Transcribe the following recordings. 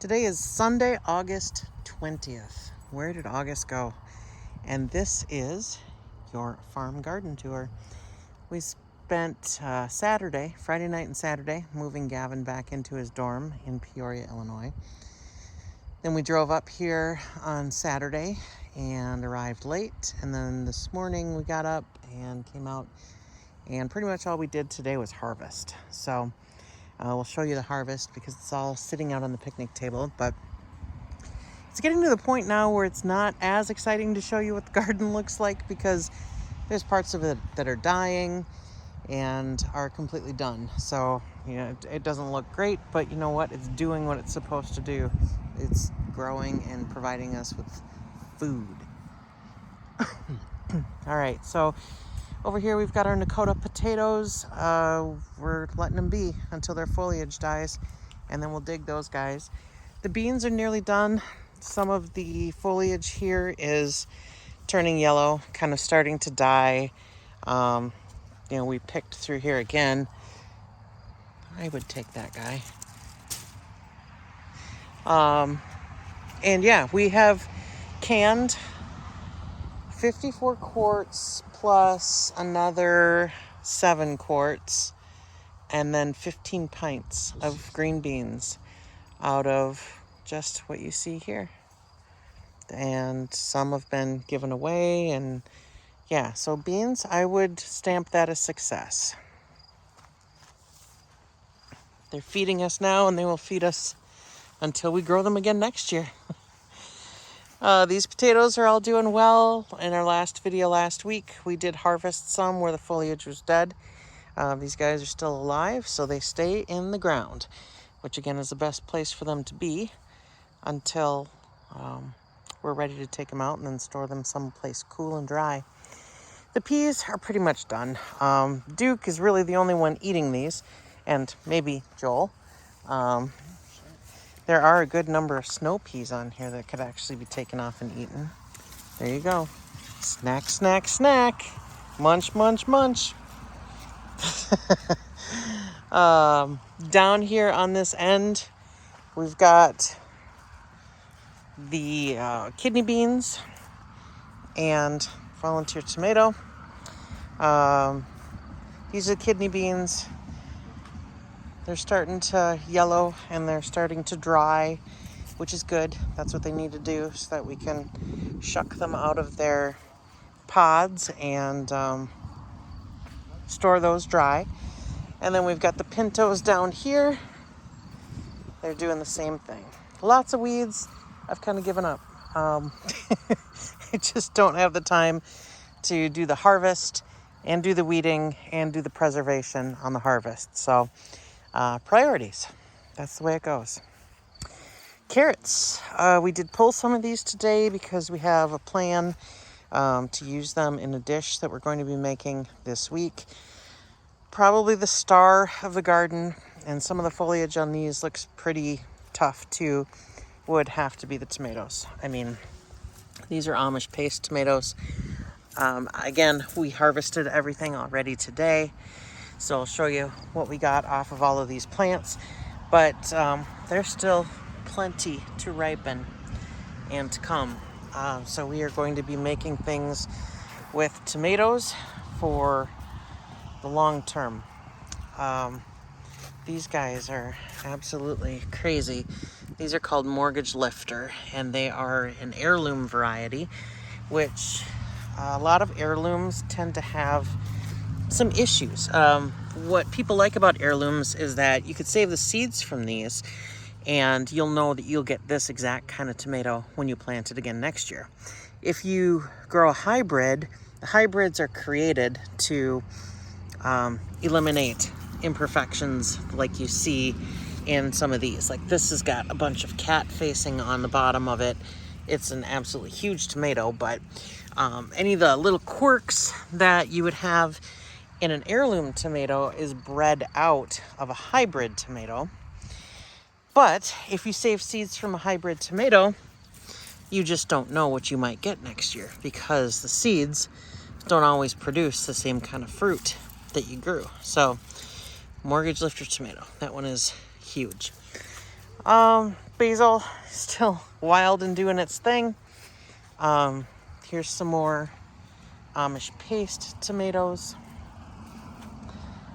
Today is Sunday, August 20th. Where did August go? And this is your farm garden tour. We spent Friday night and Saturday, moving Gavin back into his dorm in Peoria, Illinois. Then we drove up here on Saturday and arrived late. And then this morning we got up and came out, and pretty much all we did today was harvest. So we'll show you the harvest because it's all sitting out on the picnic table, but it's getting to the point now where it's not as exciting to show you what the garden looks like because there's parts of it that are dying and are completely done. So, it doesn't look great, but you know what? It's doing what it's supposed to do. It's growing and providing us with food. All right, so over here we've got our Nakota potatoes. We're letting them be until their foliage dies, and then we'll dig those guys. The beans are nearly done. Some of the foliage here is turning yellow, kind of starting to die. We picked through here again. I would take that guy. We have canned 54 quarts plus another 7 quarts and then 15 pints of green beans out of just what you see here. And some have been given away, and so beans, I would stamp that as success. They're feeding us now, and they will feed us until we grow them again next year. These potatoes are all doing well. In our last video last week, we did harvest some where the foliage was dead. These guys are still alive, so they stay in the ground, which again is the best place for them to be until we're ready to take them out and then store them someplace cool and dry. The peas are pretty much done. Duke is really the only one eating these, and maybe Joel. There are a good number of snow peas on here that could actually be taken off and eaten. There you go. Snack, snack, snack. Munch, munch, munch. Down here on this end, we've got the kidney beans and volunteer tomato. These are kidney beans. They're starting to yellow and they're starting to dry, which is good. That's what they need to do so that we can shuck them out of their pods and store those dry. And then we've got the pintos down here. They're doing the same thing. Lots of weeds. I've kind of given up. I just don't have the time to do the harvest and do the weeding and do the preservation on the harvest. So priorities. That's the way it goes. Carrots. We did pull some of these today because we have a plan to use them in a dish that we're going to be making this week. Probably the star of the garden, and some of the foliage on these looks pretty tough too, would have to be the tomatoes. I mean, these are Amish paste tomatoes. Again, we harvested everything already today, so I'll show you what we got off of all of these plants, but there's still plenty to ripen and to come. So we are going to be making things with tomatoes for the long term. These guys are absolutely crazy. These are called Mortgage Lifter, and they are an heirloom variety, which a lot of heirlooms tend to have some issues. What people like about heirlooms is that you could save the seeds from these, and you'll know that you'll get this exact kind of tomato when you plant it again next year. If you grow a hybrid, the hybrids are created to eliminate imperfections like you see in some of these. Like this has got a bunch of cat facing on the bottom of it. It's an absolutely huge tomato, but any of the little quirks that you would have in an heirloom tomato is bred out of a hybrid tomato. But if you save seeds from a hybrid tomato, you just don't know what you might get next year because the seeds don't always produce the same kind of fruit that you grew. So Mortgage Lifter tomato, that one is huge. Basil still wild and doing its thing. Here's some more Amish paste tomatoes.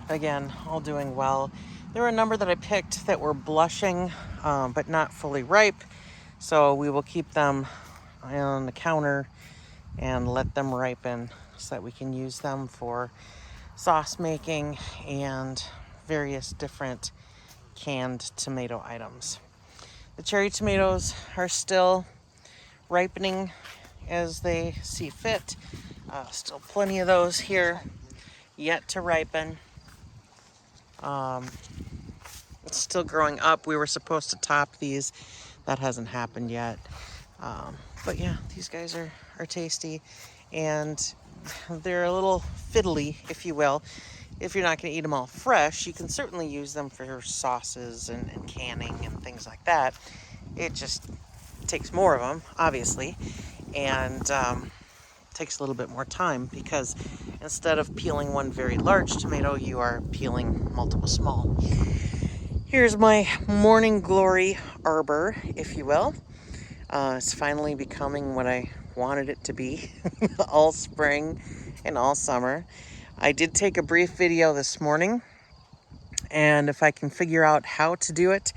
Again, all doing well. There were a number that I picked that were blushing, but not fully ripe. So we will keep them on the counter and let them ripen so that we can use them for sauce making and various different canned tomato items. The cherry tomatoes are still ripening as they see fit. Still plenty of those here yet to ripen. It's still growing up. We were supposed to top these. That hasn't happened yet. But yeah, these guys are tasty, and they're a little fiddly, if you will. If you're not going to eat them all fresh, you can certainly use them for sauces and canning and things like that. It just takes more of them, obviously, and takes a little bit more time because instead of peeling one very large tomato, you are peeling multiple small. Here's my morning glory arbor, if you will. It's finally becoming what I wanted it to be all spring and all summer. I did take a brief video this morning, and if I can figure out how to do it,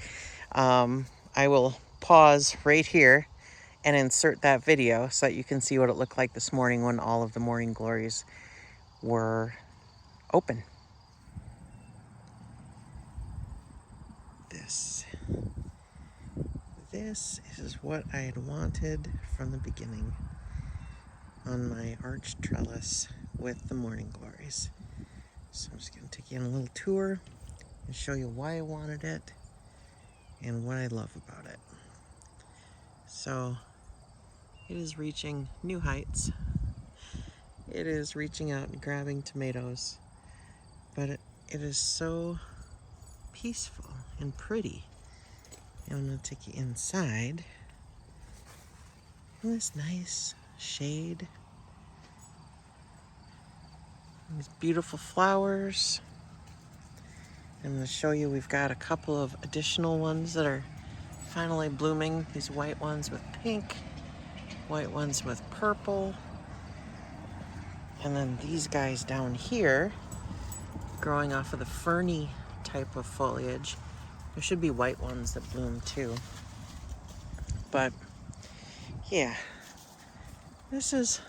I will pause right here and insert that video so that you can see what it looked like this morning when all of the morning glories were open. This is what I had wanted from the beginning on my arch trellis with the morning glories. So I'm just going to take you on a little tour and show you why I wanted it and what I love about it. So it is reaching new heights. It is reaching out and grabbing tomatoes, but it is so peaceful and pretty. And I'm going to take you inside. This nice shade. These beautiful flowers. I'm going to show you we've got a couple of additional ones that are finally blooming. These white ones with pink, white ones with purple. And then these guys down here, growing off of the ferny type of foliage. There should be white ones that bloom too. But yeah, this is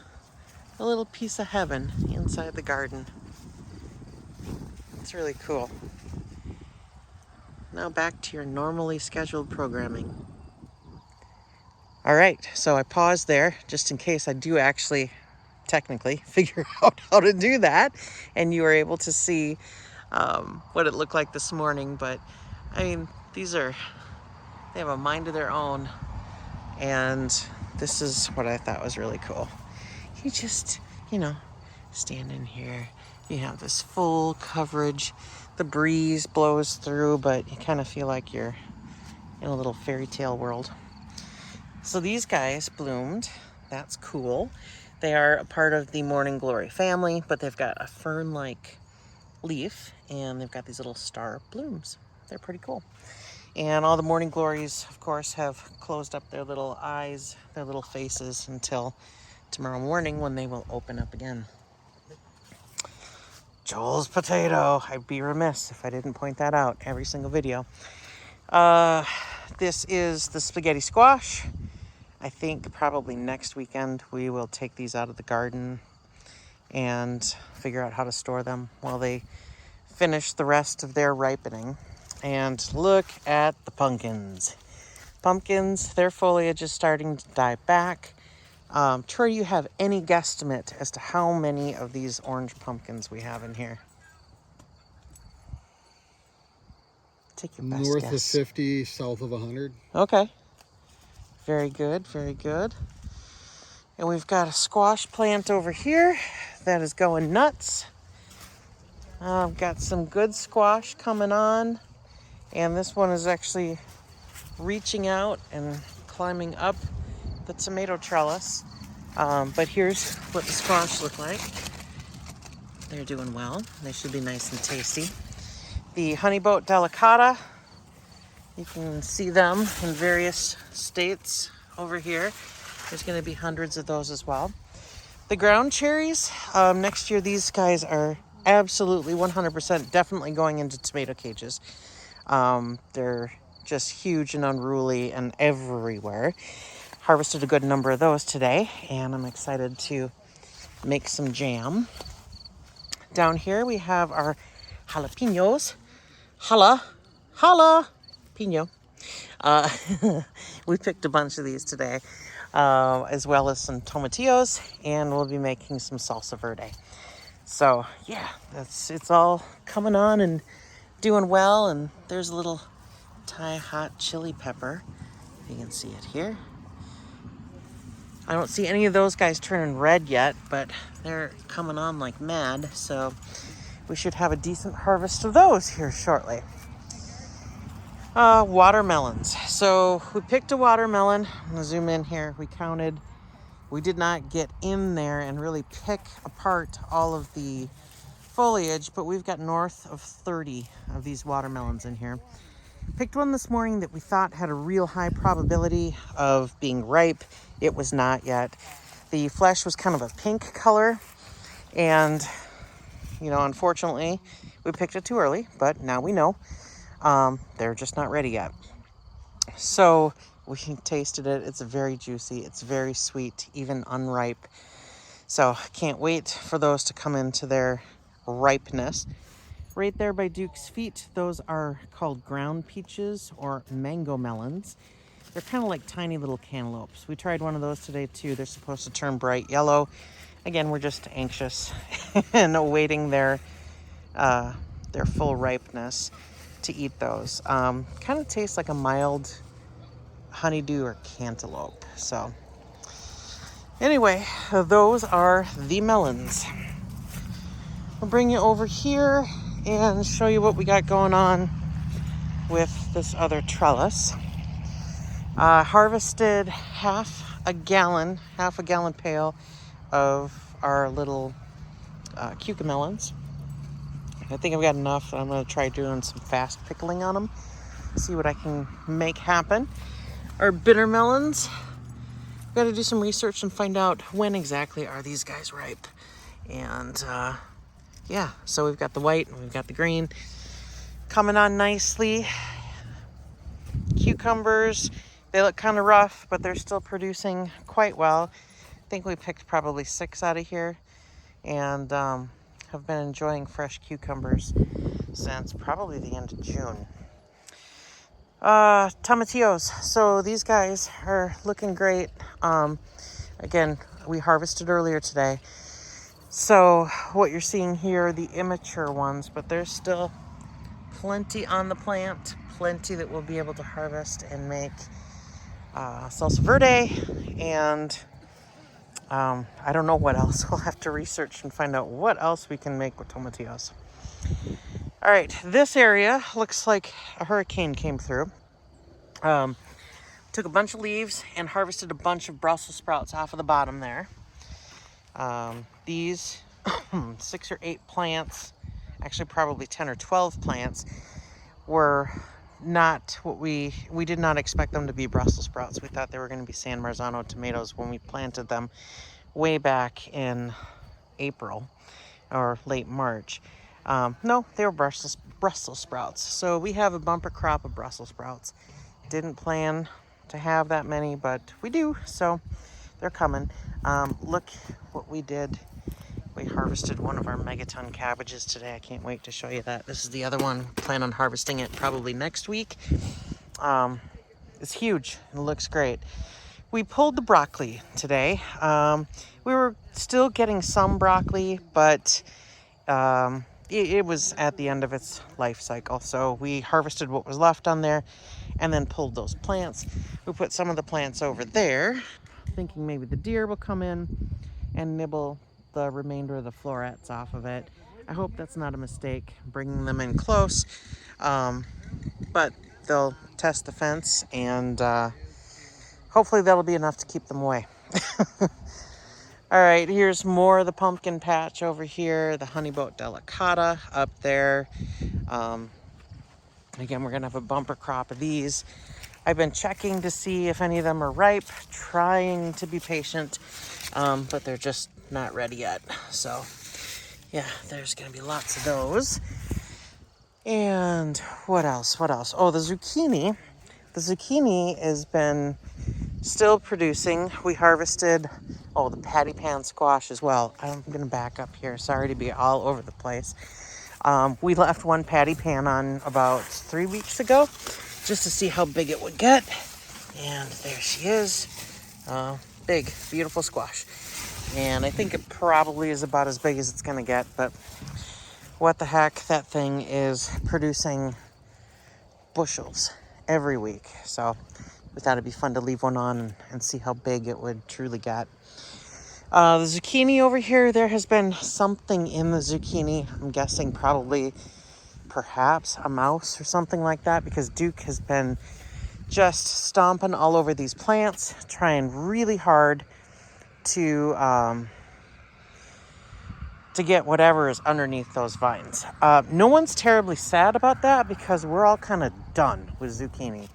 a little piece of heaven inside the garden. It's really cool. Now back to your normally scheduled programming. All right, so I paused there just in case I do actually technically figure out how to do that and you were able to see what it looked like this morning. But I mean, they have a mind of their own, and this is what I thought was really cool. You just, stand in here, you have this full coverage, the breeze blows through, but you kind of feel like you're in a little fairy tale world. So these guys bloomed. That's cool. They are a part of the morning glory family, but they've got a fern-like leaf, and they've got these little star blooms. They're pretty cool. And all the morning glories, of course, have closed up their little eyes, their little faces until tomorrow morning when they will open up again. Joel's potato. I'd be remiss if I didn't point that out every single video. This is the spaghetti squash. I think probably next weekend we will take these out of the garden and figure out how to store them while they finish the rest of their ripening. And look at the pumpkins. Pumpkins, their foliage is starting to die back. Troy, you have any guesstimate as to how many of these orange pumpkins we have in here? Take your best North guess. of 50, south of 100. Okay. Very good, very good. And we've got a squash plant over here that is going nuts. I've got some good squash coming on. And this one is actually reaching out and climbing up the tomato trellis. But here's what the squash look like. They're doing well. They should be nice and tasty. The honeyboat delicata You can see them in various states over here. There's going to be hundreds of those as well. The ground cherries, next year these guys are absolutely 100% definitely going into tomato cages. They're just huge and unruly and everywhere. Harvested a good number of those today, and I'm excited to make some jam. Down here we have our jalapenos. Jalapeno. We picked a bunch of these today, as well as some tomatillos, and we'll be making some salsa verde. So yeah, it's all coming on and doing well. And there's a little Thai hot chili pepper. You can see it here. I don't see any of those guys turning red yet, but they're coming on like mad. So we should have a decent harvest of those here shortly. Watermelons. So we picked a watermelon. I'm gonna zoom in here. We counted. We did not get in there and really pick apart all of the foliage, but we've got north of 30 of these watermelons in here. Picked one this morning that we thought had a real high probability of being ripe. It was not yet. The flesh was kind of a pink color, and unfortunately we picked it too early, but now we know they're just not ready yet. So we tasted it. It's very juicy. It's very sweet, even unripe. So can't wait for those to come into their ripeness. Right there by Duke's feet, those are called ground peaches or mango melons. They're kind of like tiny little cantaloupes. We tried one of those today too. They're supposed to turn bright yellow. Again, we're just anxious and awaiting their full ripeness to eat those. Kind of tastes like a mild honeydew or cantaloupe. So anyway, those are the melons. I'll bring you over here and show you what we got going on with this other trellis. Harvested half a gallon pail of our little cucamelons. I think I've got enough. I'm going to try doing some fast pickling on them, see what I can make happen. Our bitter melons, got to do some research and find out when exactly are these guys ripe. And yeah, so we've got the white and we've got the green coming on nicely. Cucumbers, they look kind of rough, but they're still producing quite well. I think we picked probably 6 out of here, and have been enjoying fresh cucumbers since probably the end of June. Tomatillos. So these guys are looking great. Again, we harvested earlier today. So what you're seeing here are the immature ones, but there's still plenty on the plant, plenty that we'll be able to harvest and make salsa verde, and I don't know what else. We'll have to research and find out what else we can make with tomatillos. All right, this area looks like a hurricane came through. Took a bunch of leaves and harvested a bunch of Brussels sprouts off of the bottom there. These 6 or 8 plants, actually probably 10 or 12 plants, were not what we did not expect them to be Brussels sprouts. We thought they were going to be San Marzano tomatoes when we planted them way back in April or late March. No, they were Brussels sprouts. So we have a bumper crop of Brussels sprouts. Didn't plan to have that many, but we do, so they're coming. Look what we did. We harvested one of our megaton cabbages today. I can't wait to show you that. This is the other one. Plan on harvesting it probably next week. It's huge. It looks great. We pulled the broccoli today. We were still getting some broccoli, but it was at the end of its life cycle. So we harvested what was left on there and then pulled those plants. We put some of the plants over there, thinking maybe the deer will come in and nibble the remainder of the florets off of it. I hope that's not a mistake, bringing them in close. But they'll test the fence, and hopefully that'll be enough to keep them away. All right, here's more of the pumpkin patch over here, the honeyboat delicata up there. Again, we're going to have a bumper crop of these. I've been checking to see if any of them are ripe, trying to be patient, but they're just not ready yet. So, yeah, there's going to be lots of those. And what else? What else? Oh, the zucchini. The zucchini has been still producing. We harvested, the patty pan squash as well. I'm going to back up here. Sorry to be all over the place. We left one patty pan on about 3 weeks ago just to see how big it would get. And there she is. Big, beautiful squash. And I think it probably is about as big as it's going to get, but what the heck, that thing is producing bushels every week. So we thought it'd be fun to leave one on and see how big it would truly get. The zucchini over here, there has been something in the zucchini. I'm guessing perhaps a mouse or something like that, because Duke has been just stomping all over these plants, trying really hard to get whatever is underneath those vines. No one's terribly sad about that because we're all kind of done with zucchini.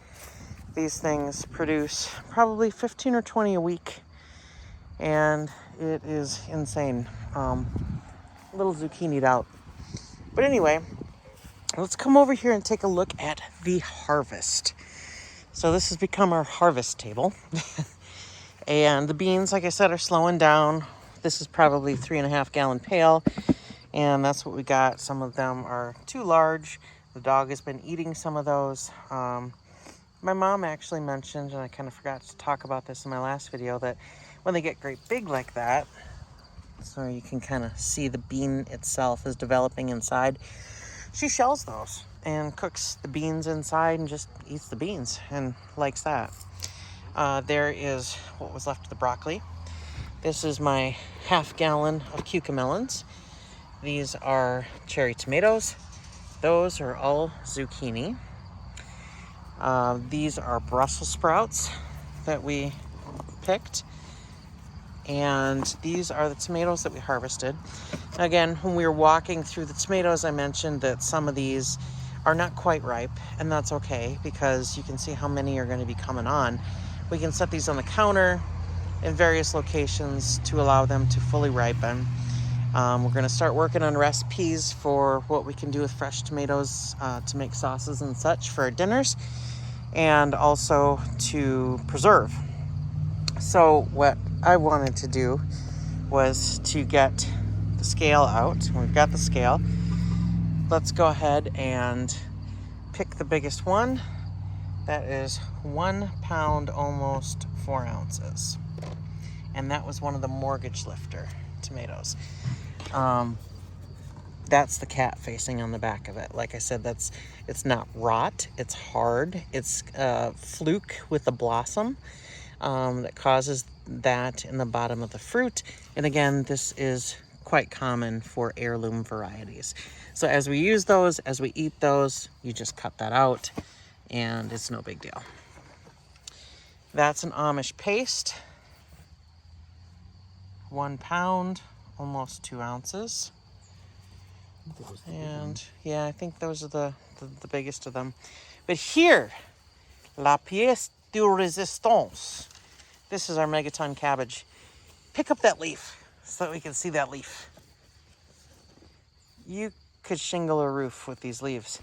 These things produce probably 15 or 20 a week, and it is insane. A little zucchini'd out. But anyway, let's come over here and take a look at the harvest. So this has become our harvest table. And the beans, like I said, are slowing down. This is probably 3.5 gallon pail, and that's what we got. Some of them are too large. The dog has been eating some of those. My mom actually mentioned, and I kind of forgot to talk about this in my last video, that when they get great big like that, so you can kind of see the bean itself is developing inside, she shells those and cooks the beans inside and just eats the beans and likes that. There is what was left of the broccoli. This is my 1/2 gallon of cucamelons. These are cherry tomatoes. Those are all zucchini. These are Brussels sprouts that we picked. And these are the tomatoes that we harvested. Again, when we were walking through the tomatoes, I mentioned that some of these are not quite ripe, and that's okay because you can see how many are going to be coming on. We can set these on the counter in various locations to allow them to fully ripen. We're going to start working on recipes for what we can do with fresh tomatoes to make sauces and such for our dinners, and also to preserve. So what I wanted to do was to get the scale out. We've got the scale. Let's go ahead and pick the biggest one. That is 1 pound, almost 4 ounces. And that was one of the Mortgage Lifter tomatoes. That's the cat facing on the back of it. Like I said, it's not rot, it's hard. It's fluke with the blossom that causes that in the bottom of the fruit. And again, this is quite common for heirloom varieties. So as we use those, as we eat those, you just cut that out and it's no big deal. That's an Amish paste. 1 pound, almost 2 ounces. And yeah, I think those are the biggest of them. But here, la pièce de résistance. This is our megaton cabbage. Pick up that leaf so that we can see that leaf. You could shingle a roof with these leaves.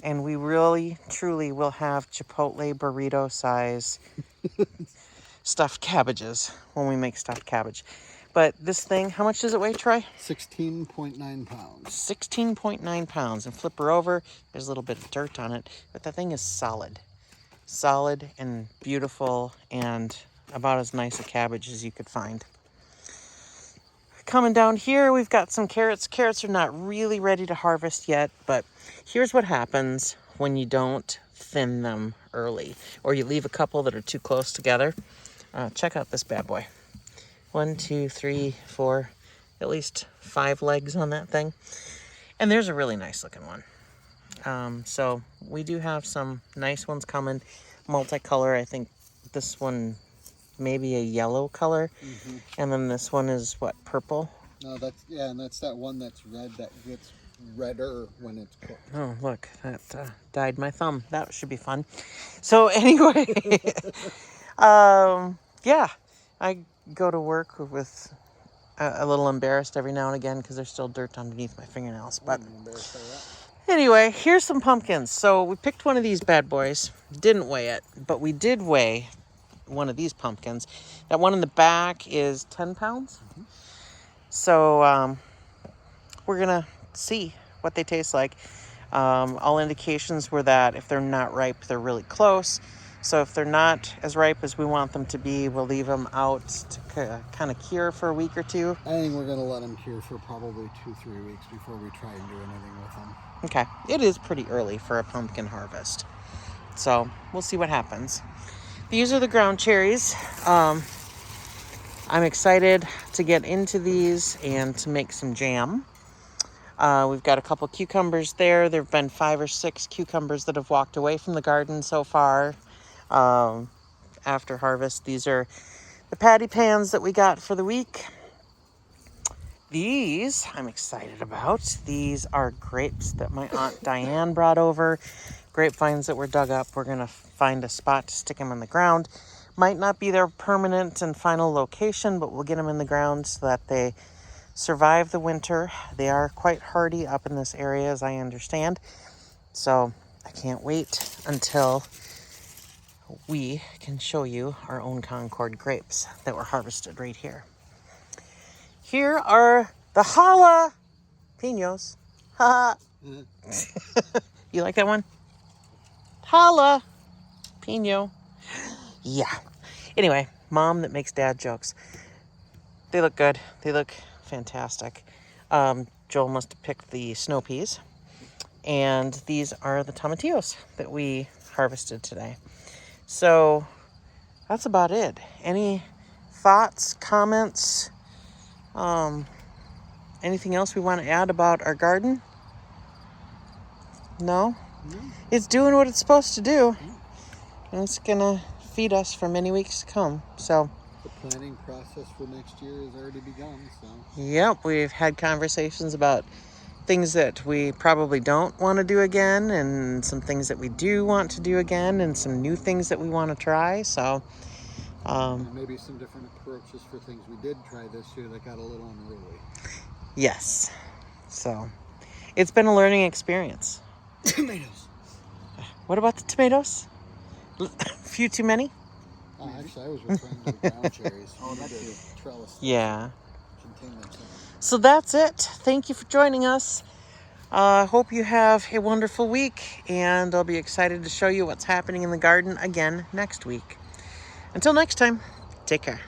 And we really, truly will have Chipotle burrito size stuffed cabbages when we make stuffed cabbage. But this thing, how much does it weigh, Troy? 16.9 pounds. 16.9 pounds. And flip her over, there's a little bit of dirt on it. But the thing is solid. Solid and beautiful and about as nice a cabbage as you could find. Coming down here, we've got some carrots. Carrots are not really ready to harvest yet, but here's what happens when you don't thin them early, or you leave a couple that are too close together. Check out this bad boy. 1, 2, 3, 4, at least 5 legs on that thing. And there's a really nice looking one. So we do have some nice ones coming, multicolor. I think this one maybe a yellow color, and then this one is what, purple? No, and that's that one that's red that gets redder when it's cooked. Oh, look, that dyed my thumb. That should be fun. So anyway, yeah, I go to work with a little embarrassed every now and again because there's still dirt underneath my fingernails. But I'm embarrassed by that. anyway, here's some pumpkins. So we picked one of these bad boys. Didn't weigh it, but we did weigh one of these pumpkins. That one in the back is 10 pounds. Mm-hmm. So we're going to see what they taste like. All indications were that if they're not ripe, they're really close. So if they're not as ripe as we want them to be, we'll leave them out to kind of cure for a week or two. I think we're going to let them cure for probably 2-3 weeks before we try and do anything with them. Okay, it is pretty early for a pumpkin harvest. So we'll see what happens. These are the ground cherries. I'm excited to get into these and to make some jam. We've got a couple cucumbers there. There have been 5 or 6 cucumbers that have walked away from the garden so far after harvest. These are the patty pans that we got for the week. These I'm excited about. These are grapes that my Aunt Diane brought over. Grapevines that were dug up. We're going to find a spot to stick them in the ground. Might not be their permanent and final location, but we'll get them in the ground so that they survive the winter. They are quite hardy up in this area, as I understand. So I can't wait until we can show you our own Concord grapes that were harvested right here. Here are the jalapenos. Ha! You like that one? Jalapeno. Yeah. Anyway, mom that makes dad jokes. They look good. They look fantastic. Joel must have picked the snow peas. And these are the tomatillos that we harvested today. So that's about it. Any thoughts, comments, anything else we want to add about our garden? No? It's doing what it's supposed to do. And it's going to feed us for many weeks to come. So The planning process for next year has already begun, so. yep, we've had conversations about things that we probably don't want to do again, and some things that we do want to do again, and some new things that we want to try. So And maybe some different approaches for things we did try this year that got a little unruly. yes, so it's been a learning experience. Tomatoes. What about the tomatoes? A few too many? Oh, actually, I was referring to the ground cherries. That's trellis. Yeah. Contain them. So that's it. Thank you for joining us. Hope you have a wonderful week, and I'll be excited to show you what's happening in the garden again next week. Until next time, take care.